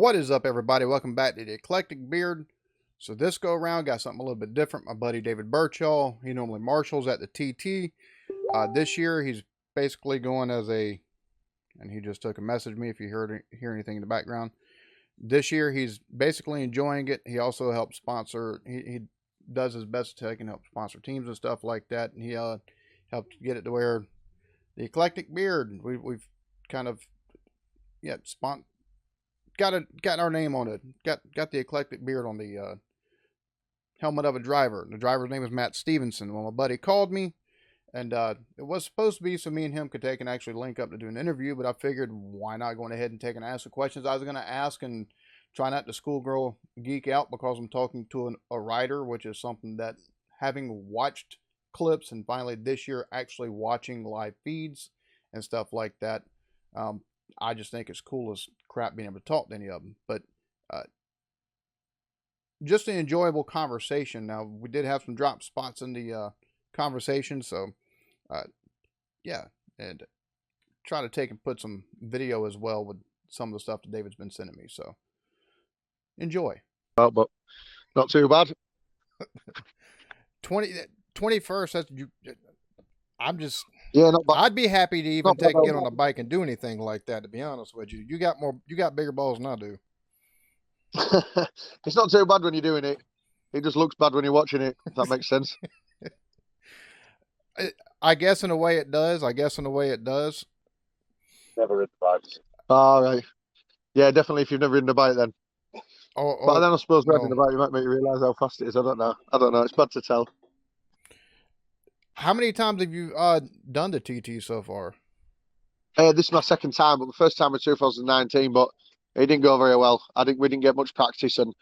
What is up, everybody? Welcome back to the Eclectic Beard. So this go around, got something a little bit different. My buddy David Birchall, he normally marshals at the TT. This year, he's basically going as a, and he just took a message to me if you hear anything in the background. This year, he's basically enjoying it. He also helps sponsor, he does his best to take and help sponsor teams and stuff like that. And he helped get it to where the Eclectic Beard, we've kind of, yeah, got our name on it. Got the Eclectic Beard on the helmet of a driver. The driver's name is Matt Stevenson. Well, my buddy called me, and it was supposed to be so me and him could take and actually link up to do an interview, but I figured why not going ahead and take and ask the questions I was going to ask and try not to schoolgirl geek out because I'm talking to a writer, which is something that having watched clips and finally this year actually watching live feeds and stuff like that, I just think it's cool as crap being able to talk to any of them. But just an enjoyable conversation. Now, we did have some drop spots in the conversation, so yeah, and try to take and put some video as well with some of the stuff that David's been sending me. So enjoy. Oh, but not too bad. 21st. That's you. I'm just. Yeah, not bad. I'd be happy to even get on a bike and do anything like that. To be honest with you, you got bigger balls than I do. It's not too bad when you're doing it. It just looks bad when you're watching it. If that makes sense. I guess in a way it does. Never ridden bikes. All right. Yeah, definitely. If you've never ridden a bike, then. But then I suppose riding a bike might make you realise how fast it is. I don't know. It's bad to tell. How many times have you done the TT so far? This is my second time, but the first time was 2019, but it didn't go very well. We didn't get much practice, and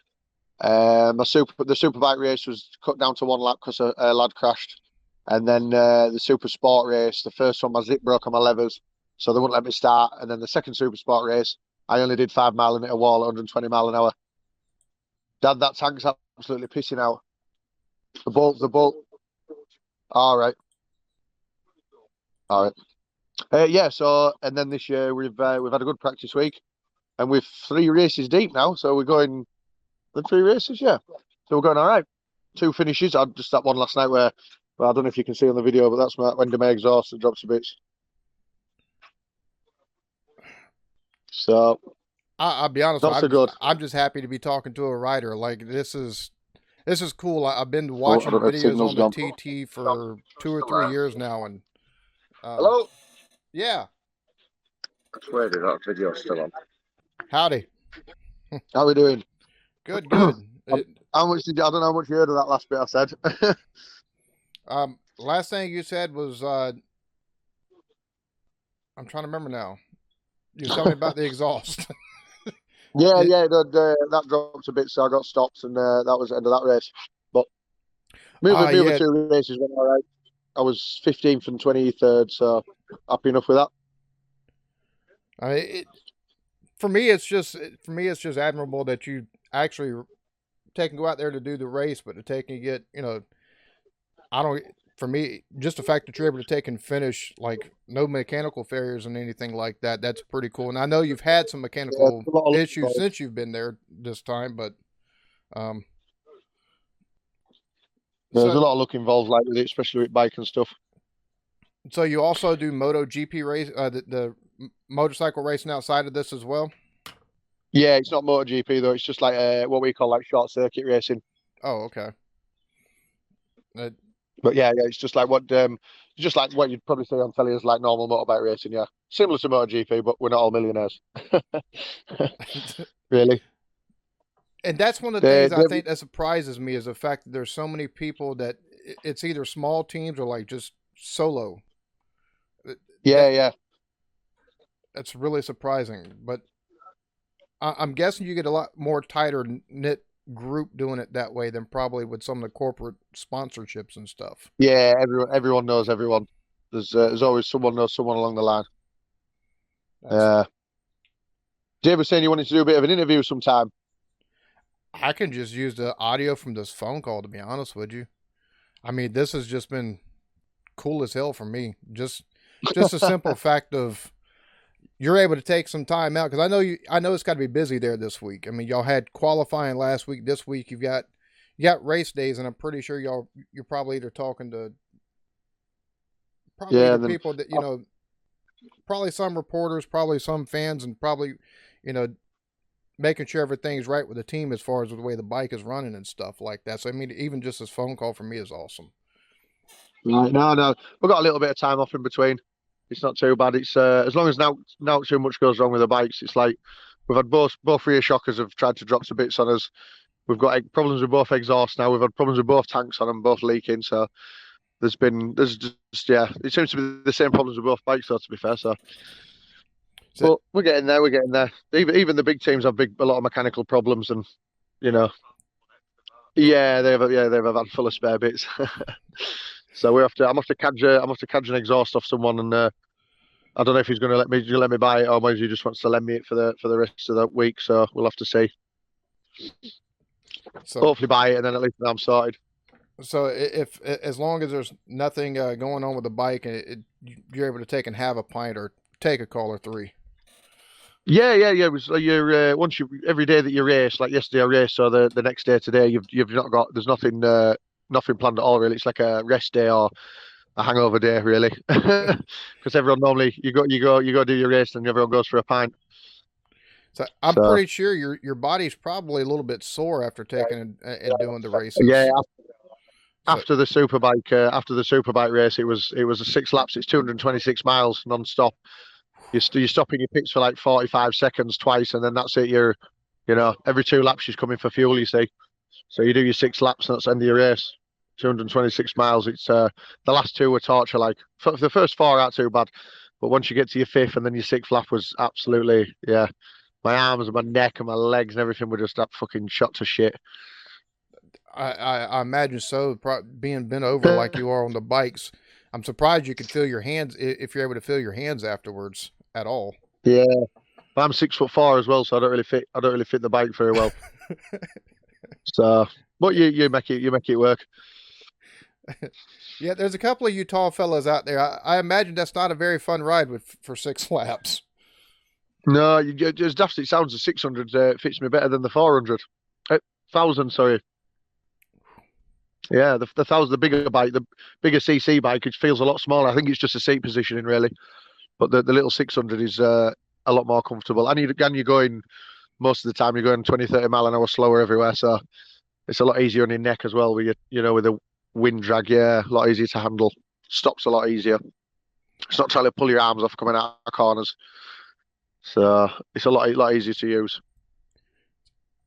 the superbike race was cut down to one lap because a lad crashed, and then the super sport race, the first one, my zip broke on my levers, so they wouldn't let me start, and then the second super sport race, I only did 5 mile and hit a wall at 120 mile an hour. Dad, that tank's absolutely pissing out. The bolt. All right. Yeah. So, and then this year we've had a good practice week, and we're 3 races deep now. So we're going the 3 races, yeah. So we're going all right. 2 finishes. I just that one last night where, well, I don't know if you can see on the video, but that's when my exhaust drops a bit. So I'll be honest. Not so good. I'm just happy to be talking to a rider. Like this is cool. I've been watching videos on the TT for 2 or 3 years now, and hello. Yeah. I swear that video's still on. Howdy. How we doing? Good. How much I don't know how much you heard of that last bit I said. Last thing you said was I'm trying to remember now. You were telling me about the exhaust. Yeah, that dropped a bit, so I got stopped, and that was the end of that race. But the other 2 races went all right. I was 15th and 23rd, so happy enough with that. For me, it's just admirable that you actually take and go out there to do the race, but to take and get, for me, just the fact that you're able to take and finish, like, no mechanical failures and anything like that, that's pretty cool. And I know you've had some mechanical issues since you've been there this time, but there's a lot of luck involved, like with it, especially with bike and stuff. So you also do MotoGP race, the motorcycle racing outside of this as well? Yeah, it's not MotoGP though. It's just like what we call like short circuit racing. Oh, okay. But yeah, it's just like what you'd probably see on telly as like normal motorbike racing. Yeah, similar to MotoGP, but we're not all millionaires. Really. And that's one of the things I think that surprises me is the fact that there's so many people that it's either small teams or like just solo. Yeah. That's really surprising. But I'm guessing you get a lot more tighter knit group doing it that way than probably with some of the corporate sponsorships and stuff. Yeah, everyone knows everyone. There's always someone knows someone along the line. Dave was saying you wanted to do a bit of an interview sometime. I can just use the audio from this phone call, to be honest with you. I mean, this has just been cool as hell for me. Just a simple fact of you're able to take some time out because I know it's got to be busy there this week. I mean, y'all had qualifying last week. This week you got race days, and I'm pretty sure you're probably either talking to probably Yeah, either and then people that probably some reporters, probably some fans, and probably you know making sure everything's right with the team as far as the way the bike is running and stuff like that. So I mean, even just this phone call for me is awesome. right, no, we've got a little bit of time off in between. It's not too bad. It's as long as now too much goes wrong with the bikes. It's like we've had both rear shockers have tried to drop some bits on us. We've got problems with both exhausts now. We've had problems with both tanks on them, both leaking. So there's just yeah, it seems to be the same problems with both bikes. Though, to be fair, so So but we're getting there. We're getting there. Even the big teams have a lot of mechanical problems, and you know, they've a van full of spare bits. So I'm have to cadge an exhaust off someone, and I don't know if he's going to let me buy it, or whether he just wants to lend me it for the rest of the week. So we'll have to see. so Hopefully buy it, and then at least I'm sorted. so if as long as there's nothing going on with the bike and you're able to take and have a pint or take a call or three. Yeah. It was you're once you every day that you race, like yesterday I raced, so the next day today you've not got there's nothing planned at all really. It's like a rest day or a hangover day really, because everyone normally you go do your race and everyone goes for a pint. So I'm So pretty sure your body's probably a little bit sore after taking and doing the yeah, races. So after the superbike race, it was a 6 laps. It's 226 miles non-stop. You stop in your pits for like 45 seconds twice, and then that's it. Every 2 laps she's coming for fuel. You see, so you do your 6 laps, and that's the end of your race. 226 miles. It's the last two were torture. Like the first four aren't too bad, but once you get to your fifth and then your sixth lap was absolutely yeah. My arms and my neck and my legs and everything were just that fucking shot to shit. I imagine so. Being bent over like you are on the bikes, I'm surprised you could feel your hands if you're able to feel your hands afterwards at all. Yeah, I'm 6'4" as well, so I don't really fit. I don't really fit the bike very well. So, but you make it work. Yeah, there's a couple of you tall fellas out there. I imagine that's not a very fun ride for 6 laps. No, it's daft. It sounds the 600 fits me better than the 400. 1,000, sorry. Yeah, the 1,000, the bigger bike, the bigger CC bike, it feels a lot smaller. I think it's just a seat positioning really, but the little 600 is a lot more comfortable. And you're going most of the time. You're going 20, 30 mile an hour slower everywhere, so it's a lot easier on your neck as well. With the wind drag, yeah, a lot easier to handle. Stops a lot easier. It's not trying to pull your arms off coming out of corners. So it's a lot easier to use.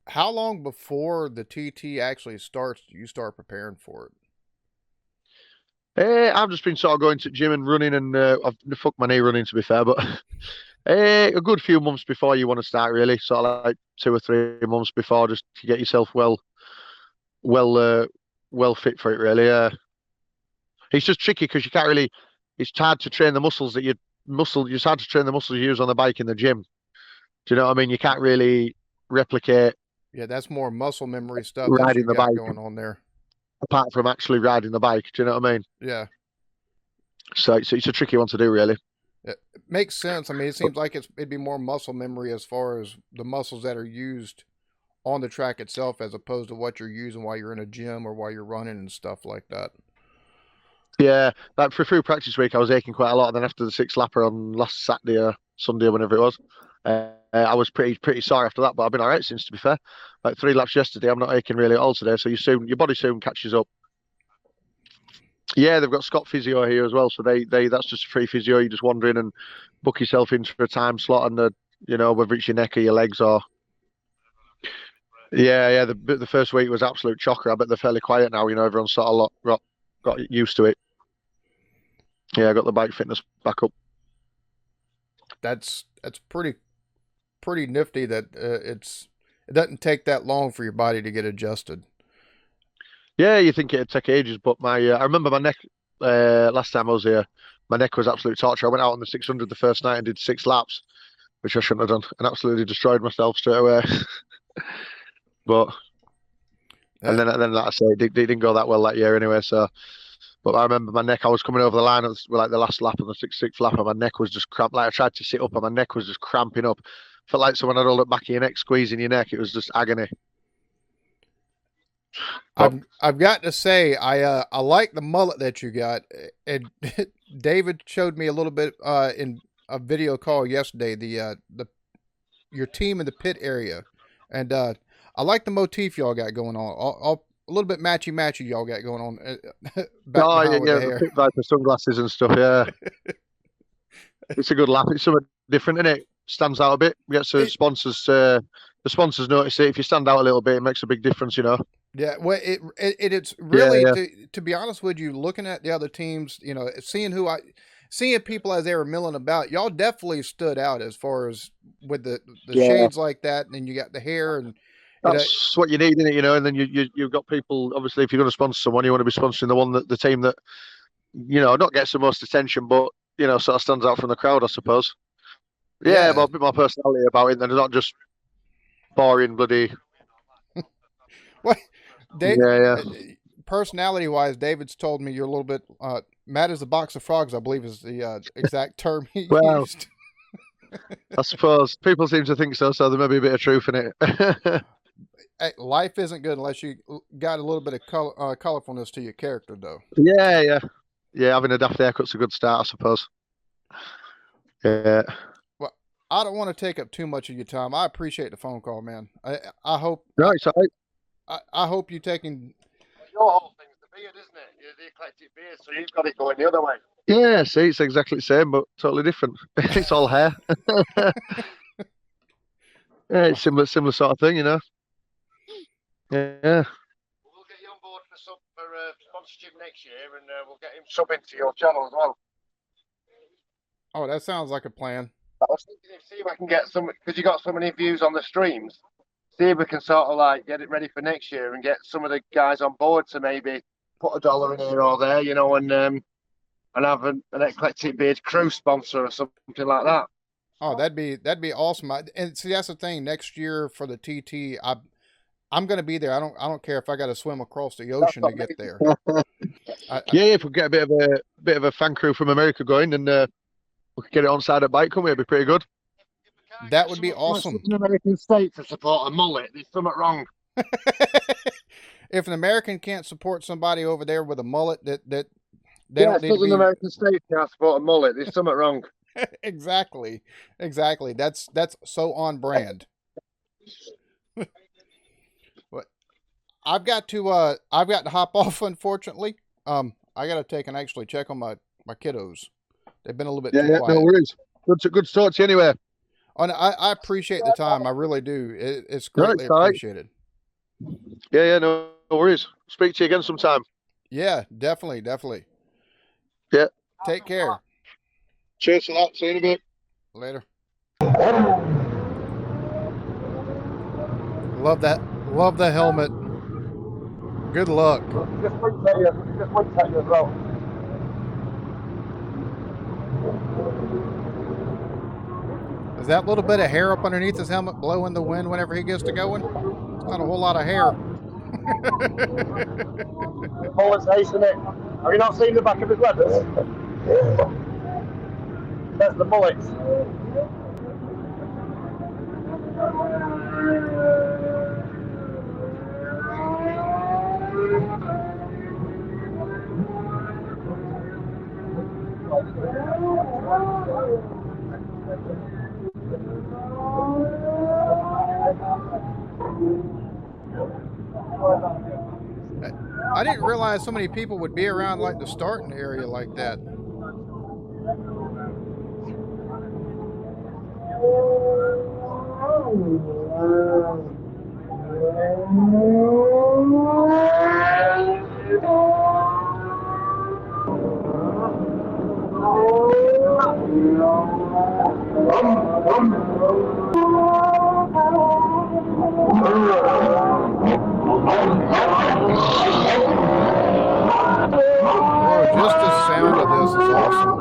How long before the TT actually starts do you start preparing for it? I've just been sort of going to gym and running, and I've fucked my knee running to be fair, but a good few months before you want to start, really, sort of like 2 or 3 months before, just to get yourself well, well fit for it. Really, it's just tricky because you can't really. It's hard to train the muscles that you muscle. It's hard to train the muscles you use on the bike in the gym. Do you know what I mean? You can't really replicate Yeah, that's more muscle memory stuff that you riding the got bike going on there. apart from actually riding the bike. Do you know what I mean? Yeah, So it's a tricky one to do, really. it makes sense. I mean, it seems like it'd be more muscle memory as far as the muscles that are used on the track itself, as opposed to what you're using while you're in a gym or while you're running and stuff like that. Yeah, like for through practice week, I was aching quite a lot. And then after the 6 lapper on last Saturday or Sunday or whenever it was, I was pretty sore after that. But I've been all right since, to be fair. Like 3 laps yesterday, I'm not aching really at all today. So your body soon catches up. Yeah, they've got Scott Physio here as well. So they that's just a free physio. You just wander in and book yourself into a time slot, and whether it's your neck or your legs or yeah. The first week was absolute chocker. I bet they're fairly quiet now. Everyone's sort of got used to it. Yeah, I got the bike fitness back up. That's pretty nifty that it doesn't take that long for your body to get adjusted. Yeah, you think it'd take ages, but I remember my neck last time I was here. My neck was absolute torture. I went out on the 600 the first night and did 6 laps, which I shouldn't have done, and absolutely destroyed myself straight away. But and That then like I say, it didn't go that well that year anyway. So But I remember my neck. I was coming over the line with like the last lap of the sixth lap, and my neck was just cramped. Like I tried to sit up, and my neck was just cramping up. Felt like someone had all the back of your neck, squeezing your neck. It was just agony. But I've got to say I like the mullet that you got, and David showed me a little bit in a video call yesterday. The your team in the pit area, and I like the motif y'all got going on. All a little bit matchy y'all got going on back oh behind with yeah, the the hair. pit viper sunglasses and stuff. Yeah, it's a good lap. It's something different, isn't it? Stands out a bit. We get some It, sponsors. The sponsors notice it. If you stand out a little bit, it makes a big difference. You know. yeah, well, it's Yeah, really yeah, to be honest with you, looking at the other teams, seeing people as they were milling about, y'all definitely stood out as far as with the yeah. shades like that, and then you got the hair, and you know, That's what you need, isn't it? You know, and then you've got people. Obviously, if you're going to sponsor someone, you want to be sponsoring the team that not gets the most attention, but sort of stands out from the crowd, I suppose. Yeah, yeah. but a bit more personality about it. They're not just boring bloody. What, David? Yeah, yeah. Personality wise, David's told me you're a little bit mad as a box of frogs. I believe is the exact term he Well, used. I suppose people seem to think so, so there may be a bit of truth in it. Hey, life isn't good unless you got a little bit of colorfulness to your character, though. Yeah, yeah, yeah. Having a daft haircut's a good start, I suppose. Yeah. Well, I don't want to take up too much of your time. I appreciate the phone call, man. I hope Right, so I hope you taking. your whole thing's the beard, isn't it? You're the eclectic beard, so you've got it going the other way. Yeah, see, it's exactly the same, but totally different. It's all hair. Yeah, it's similar sort of thing, Yeah. We'll get you on board for sponsorship next year, and we'll get him sub into your channel as well. Oh, that sounds like a plan. I was thinking, see if I can get some, because you got so many views on the streams. See if we can sort of like get it ready for next year and get some of the guys on board to maybe put $1 in here or there, and have an Eclectic Beard crew sponsor or something like that. Oh, that'd be awesome. And see, that's the thing. Next year for the TT, I'm going to be there. I don't care if I got to swim across the ocean to get there. Yeah, if we get a bit of a fan crew from America going, and we could get it on side at bike, couldn't we? It'd be pretty good. That would be awesome. An American state to support a mullet, there's something wrong. If an American can't support somebody over there with a mullet, that they Yeah, don't need to be. an American state can't support a mullet. There's something wrong. Exactly. That's so on brand. But I've got to hop off. Unfortunately, I got to take and actually check on my kiddos. They've been a little bit too quiet. No worries. Good to talk to you anyway. Oh, no, I appreciate the time. I really do. It's greatly appreciated. Yeah, no worries. Speak to you again sometime. Yeah, definitely. Yeah. Take care. Cheers for that. See you in a bit. Later. Love that. Love the helmet. Good luck. Just wait at you as well. Is that little bit of hair up underneath his helmet blowing the wind whenever he gets to going? It's not a whole lot of hair. Mullet's ace, isn't it? Have you not seen the back of his leathers? That's the mullets. I didn't realize so many people would be around like the starting area like that. Whoa, just the sound of this is awesome.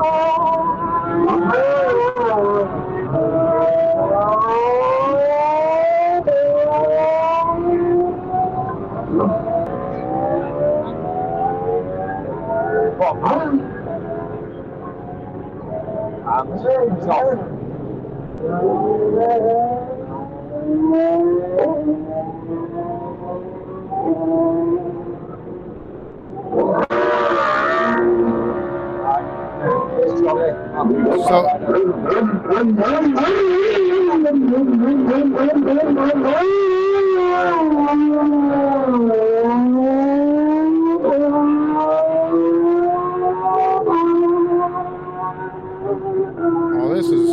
Oh, this is...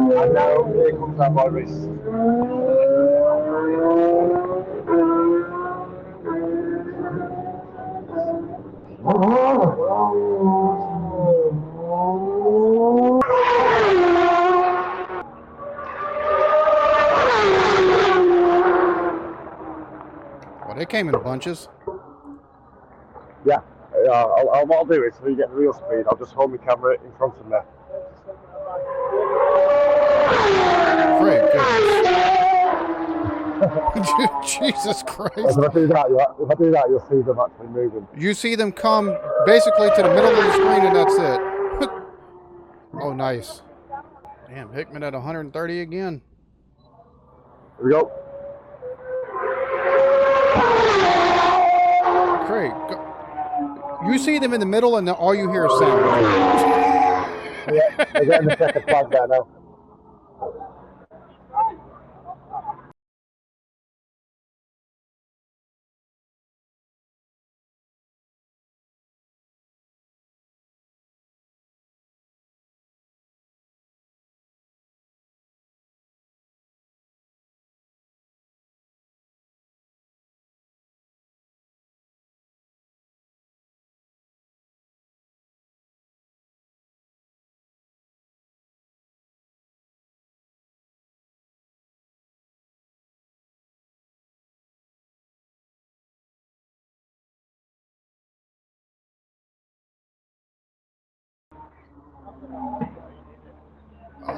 And now here comes our boy Reese. Well, they came in bunches. Yeah, what I'll do is, so you get the real speed, I'll just hold my camera in front of me. Great goodness. Jesus Christ. If I do that, you'll see them actually moving. You see them come basically to the middle of the screen and that's it. Oh, nice. Damn, Hickman at 130 again. Here we go. Great. You see them in the middle and all you hear is sound. Yeah, they're getting the second flag there now.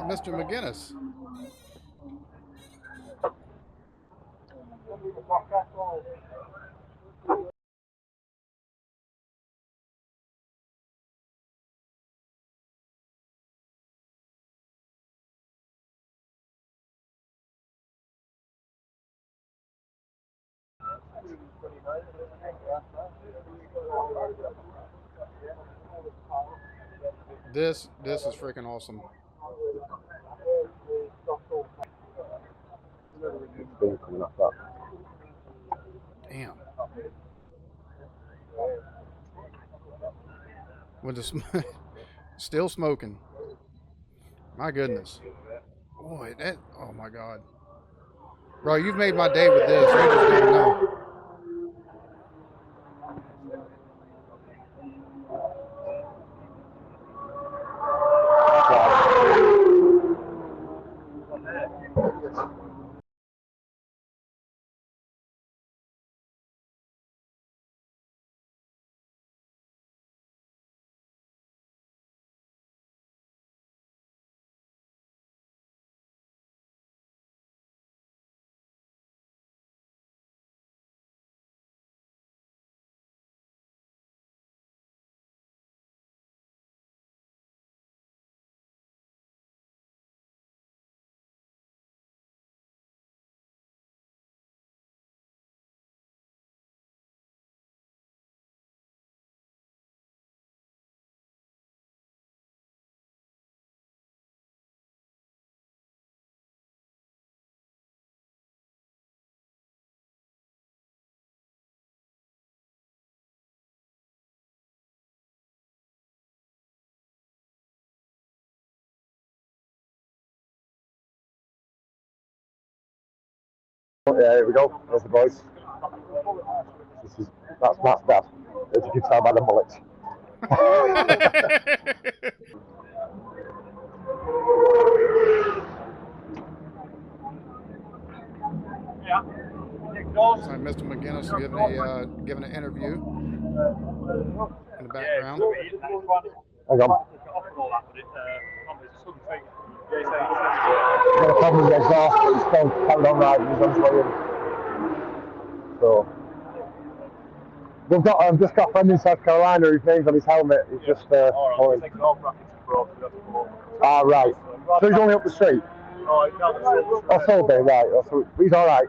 Mr. McGinnis. This is freaking awesome. Coming up that. Damn. With the still smoking. My goodness. Boy, that, oh my God. Bro, you've made my day with this. You just don't know. Yeah, here we go. There's the boys. That's Matt's dad, as you can tell by the mullet. So Mr. McGinnis giving an interview in the background. Hang on. Got a problem with the exhaust, but he's still carried on riding. He's on his way in. So we've got just got a friend in South Carolina. His name's on his helmet. He's just right. So he's only up the street. Oh, Solby, right. Oh, so he's all right.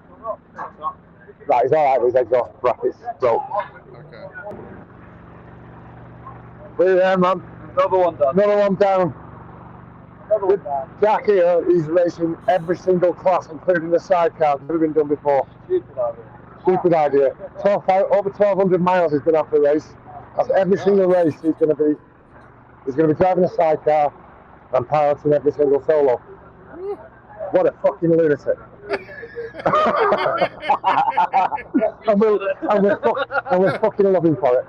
Right, he's all right with his exhaust brackets broke. Okay. We're there, man. Another one done. Another one down. Jack here, he's racing every single class, including the sidecars. Never been done before. Stupid idea. Over 1,200 miles he's going to have to race. That's every single race he's going to be. He's going to be driving a sidecar and piloting every single solo. What a fucking lunatic. and we're fucking love him for it.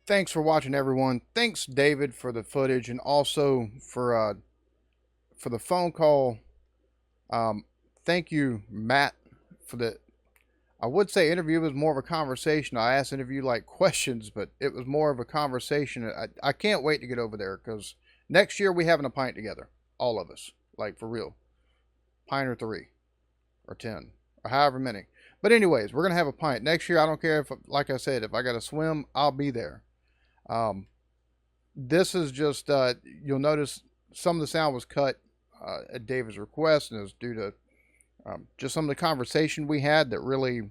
Thanks for watching, everyone. Thanks, David, for the footage, and also for the phone call. Thank you, Matt, for the. I would say interview was more of a conversation. I asked interview like questions, but it was more of a conversation. I can't wait to get over there because next year we having a pint together, all of us, like for real, pint or 3, or 10, or however many. But anyways, we're gonna have a pint next year. I don't care if, like I said, if I got to swim, I'll be there. This is just, you'll notice some of the sound was cut at David's request, and it was due to just some of the conversation we had that really,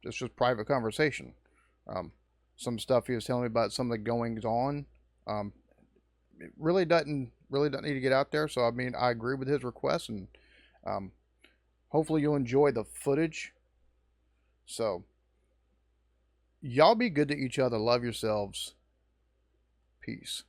it's just private conversation. Some stuff he was telling me about some of the goings on. It really doesn't need to get out there. So, I mean, I agree with his request, and hopefully you'll enjoy the footage. So, y'all be good to each other. Love yourselves. Peace.